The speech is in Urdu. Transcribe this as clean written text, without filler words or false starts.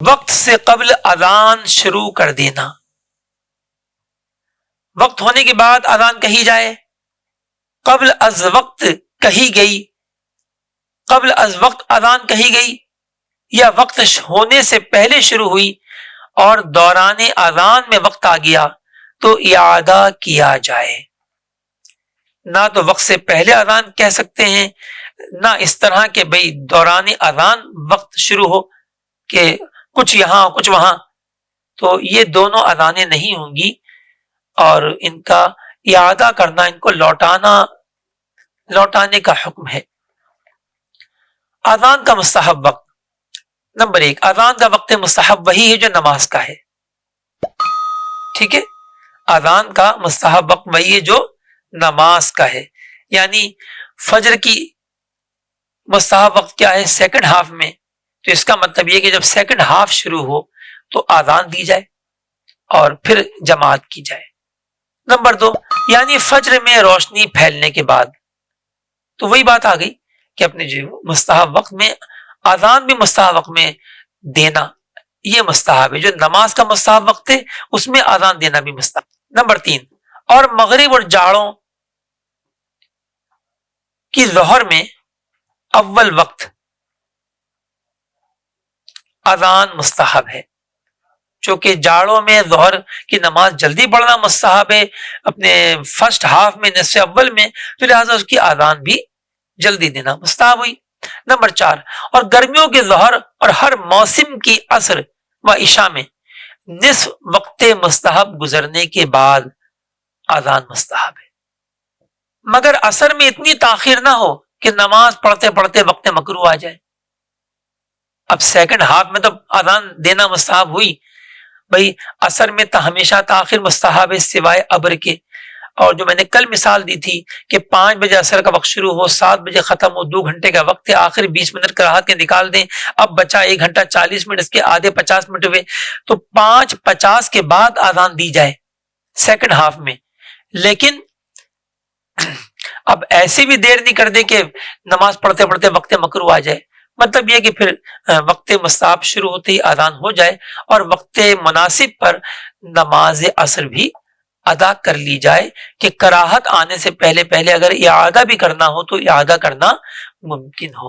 وقت سے قبل اذان شروع کر دینا، وقت ہونے کے بعد اذان کہی جائے، قبل از وقت کہی گئی، قبل از وقت اذان کہی گئی، یا وقت ہونے سے پہلے شروع ہوئی اور دوران اذان میں وقت آ گیا تو اعادہ کیا جائے۔ نہ تو وقت سے پہلے اذان کہہ سکتے ہیں، نہ اس طرح کہ بھئی دوران اذان وقت شروع ہو کہ کچھ یہاں کچھ وہاں، تو یہ دونوں اذانیں نہیں ہوں گی، اور ان کا اعادہ کرنا، ان کو لوٹانے کا حکم ہے۔ اذان کا مستحب وقت، نمبر 1، اذان کا وقت مستحب وہی ہے جو نماز کا ہے، ٹھیک ہے، اذان کا مستحب وقت وہی ہے جو نماز کا ہے، یعنی فجر کی مستحب وقت کیا ہے؟ سیکنڈ ہاف میں، تو اس کا مطلب یہ کہ جب سیکنڈ ہاف شروع ہو تو اذان دی جائے اور پھر جماعت کی جائے۔ نمبر 2، یعنی فجر میں روشنی پھیلنے کے بعد، تو وہی بات آ گئی کہ اپنے جو مستحب وقت میں اذان بھی مستحب وقت میں دینا یہ مستحب ہے، جو نماز کا مستحب وقت ہے اس میں اذان دینا بھی مستحب۔ نمبر 3، اور مغرب اور جاڑوں کی ظہر میں اول وقت اذان مستحب ہے، چونکہ جاڑوں میں ظہر کی نماز جلدی پڑھنا مستحب ہے اپنے فرسٹ ہاف میں، نصف اول میں، تو لہٰذا اس کی اذان بھی جلدی دینا مستحب ہوئی۔ نمبر 4، اور گرمیوں کے ظہر اور ہر موسم کی عصر و عشاء میں نصف وقت مستحب گزرنے کے بعد اذان مستحب ہے، مگر عصر میں اتنی تاخیر نہ ہو کہ نماز پڑھتے پڑھتے وقت مکروہ آ جائے۔ اب سیکنڈ ہاف میں تو اذان دینا مستحب ہوئی، بھئی عصر میں تو ہمیشہ تاخیر مستحب ہے سوائے ابر کے، اور جو میں نے کل مثال دی تھی کہ 5 بجے عصر کا وقت شروع ہو، 7 بجے ختم ہو، 2 گھنٹے کا وقت ہے، آخر 20 منٹ کراہت کے نکال دیں، اب بچا 1 گھنٹہ 40 منٹ، اس کے آدھے 50 منٹ ہوئے، تو 5:50 کے بعد اذان دی جائے سیکنڈ ہاف میں، لیکن اب ایسے بھی دیر نہیں کر دے کہ نماز پڑھتے پڑھتے وقت مکروہ آ جائے، مطلب یہ کہ پھر وقت مستحب شروع ہوتے ہی اذان ہو جائے اور وقت مناسب پر نماز عصر بھی ادا کر لی جائے، کہ کراہت آنے سے پہلے اگر اعادہ بھی کرنا ہو تو اعادہ کرنا ممکن ہو۔